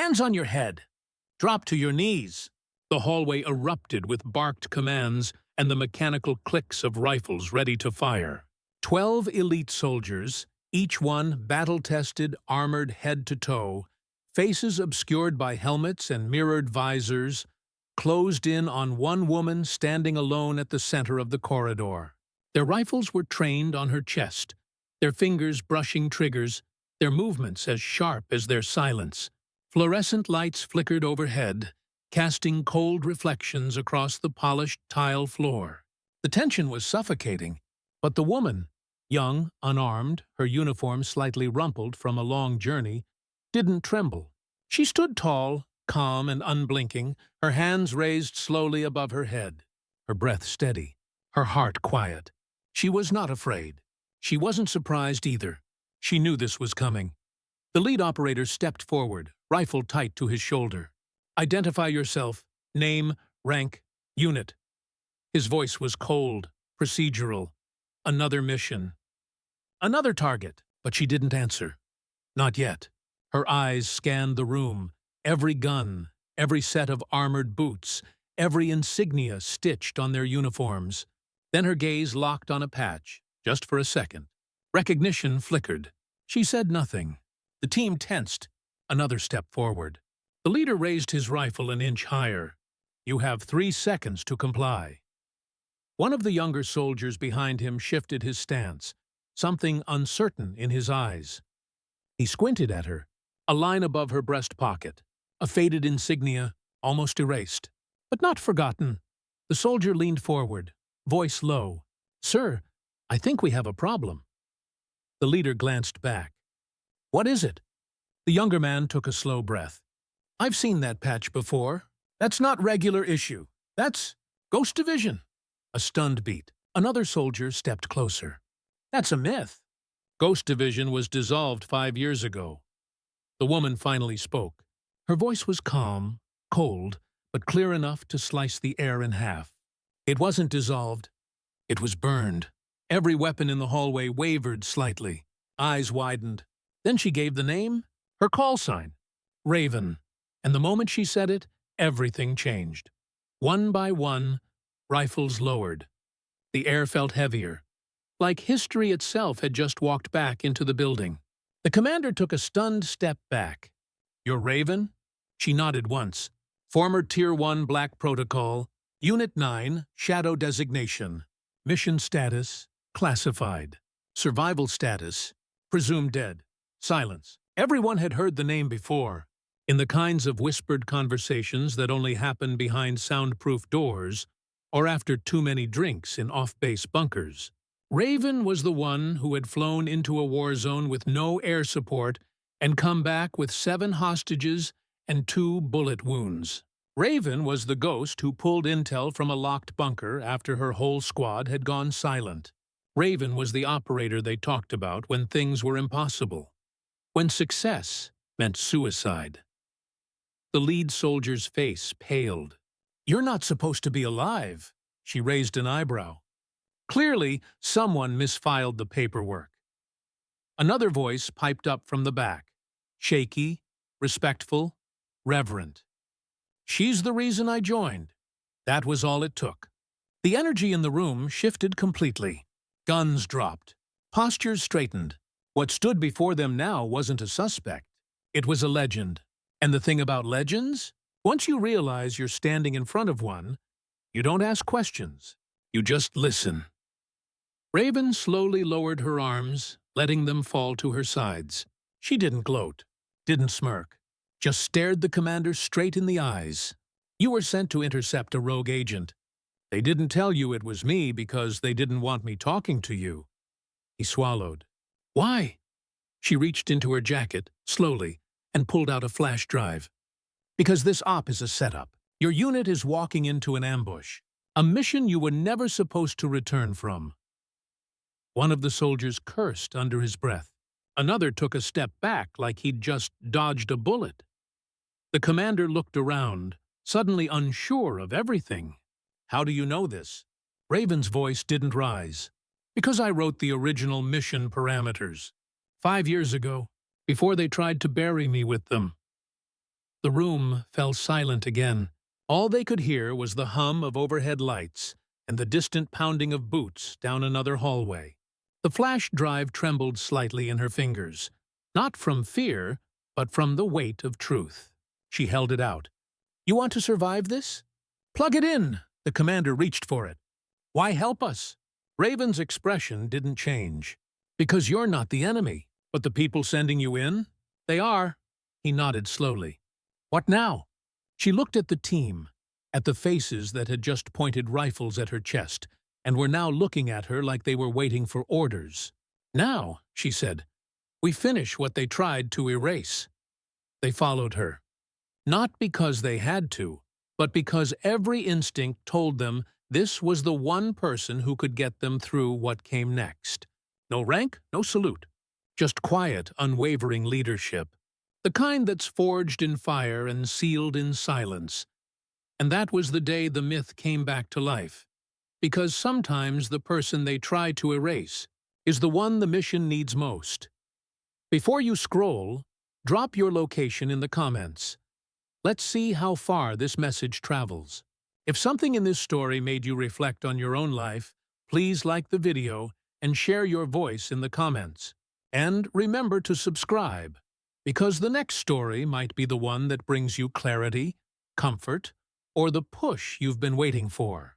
Hands on your head. Drop to your knees. The hallway erupted with barked commands and the mechanical clicks of rifles ready to fire. 12 elite soldiers, each one battle-tested, armored head to toe, faces obscured by helmets and mirrored visors, closed in on one woman standing alone at the center of the corridor. Their rifles were trained on her chest, their fingers brushing triggers, their movements as sharp as their silence. Fluorescent lights flickered overhead, casting cold reflections across the polished tile floor. The tension was suffocating, but the woman, young, unarmed, her uniform slightly rumpled from a long journey, didn't tremble. She stood tall, calm and unblinking, her hands raised slowly above her head, her breath steady, her heart quiet. She was not afraid. She wasn't surprised either. She knew this was coming. The lead operator stepped forward, rifle tight to his shoulder. Identify yourself, name, rank, unit. His voice was cold, procedural. Another mission. Another target, but she didn't answer. Not yet. Her eyes scanned the room, every gun, every set of armored boots, every insignia stitched on their uniforms. Then her gaze locked on a patch, just for a second. Recognition flickered. She said nothing. The team tensed. Another step forward. The leader raised his rifle an inch higher. You have 3 seconds to comply. One of the younger soldiers behind him shifted his stance, something uncertain in his eyes. He squinted at her, a line above her breast pocket, a faded insignia, almost erased, but not forgotten. The soldier leaned forward, voice low. Sir, I think we have a problem. The leader glanced back. What is it? The younger man took a slow breath. I've seen that patch before. That's not regular issue. That's Ghost Division. A stunned beat. Another soldier stepped closer. That's a myth. Ghost Division was dissolved 5 years ago. The woman finally spoke. Her voice was calm, cold, but clear enough to slice the air in half. It wasn't dissolved. It was burned. Every weapon in the hallway wavered slightly. Eyes widened. Then she gave the name, her call sign, Raven. And the moment she said it, everything changed. One by one, rifles lowered. The air felt heavier, like history itself had just walked back into the building. The commander took a stunned step back. You're Raven? She nodded once. Former Tier 1 Black Protocol, Unit 9, Shadow Designation. Mission status, classified. Survival status, presumed dead. Silence. Everyone had heard the name before, in the kinds of whispered conversations that only happen behind soundproof doors or after too many drinks in off-base bunkers. Raven was the one who had flown into a war zone with no air support and come back with 7 hostages and 2 bullet wounds. Raven was the ghost who pulled intel from a locked bunker after her whole squad had gone silent. Raven was the operator they talked about when things were impossible, when success meant suicide. The lead soldier's face paled. You're not supposed to be alive. She raised an eyebrow. Clearly, someone misfiled the paperwork. Another voice piped up from the back, shaky, respectful, reverent. She's the reason I joined. That was all it took. The energy in the room shifted completely. Guns dropped. Postures straightened. What stood before them now wasn't a suspect. It was a legend. And the thing about legends? Once you realize you're standing in front of one, you don't ask questions. You just listen. Raven slowly lowered her arms, letting them fall to her sides. She didn't gloat, didn't smirk, just stared the commander straight in the eyes. You were sent to intercept a rogue agent. They didn't tell you it was me because they didn't want me talking to you. He swallowed. Why? She reached into her jacket, slowly, and pulled out a flash drive. Because this op is a setup. Your unit is walking into an ambush, a mission you were never supposed to return from. One of the soldiers cursed under his breath. Another took a step back like he'd just dodged a bullet. The commander looked around, suddenly unsure of everything. How do you know this? Raven's voice didn't rise. Because I wrote the original mission parameters. 5 years ago, before they tried to bury me with them. The room fell silent again. All they could hear was the hum of overhead lights and the distant pounding of boots down another hallway. The flash drive trembled slightly in her fingers, not from fear, but from the weight of truth. She held it out. "You want to survive this? Plug it in!" The commander reached for it. "Why help us?" Raven's expression didn't change. "Because you're not the enemy. But the people sending you in? They are." He nodded slowly. "What now?" She looked at the team, at the faces that had just pointed rifles at her chest, and were now looking at her like they were waiting for orders. "Now," she said, "we finish what they tried to erase." They followed her. Not because they had to, but because every instinct told them this was the one person who could get them through what came next. No rank, no salute. Just quiet, unwavering leadership. The kind that's forged in fire and sealed in silence. And that was the day the myth came back to life. Because sometimes the person they try to erase is the one the mission needs most. Before you scroll, drop your location in the comments. Let's see how far this message travels. If something in this story made you reflect on your own life, please like the video and share your voice in the comments. And remember to subscribe, because the next story might be the one that brings you clarity, comfort, or the push you've been waiting for.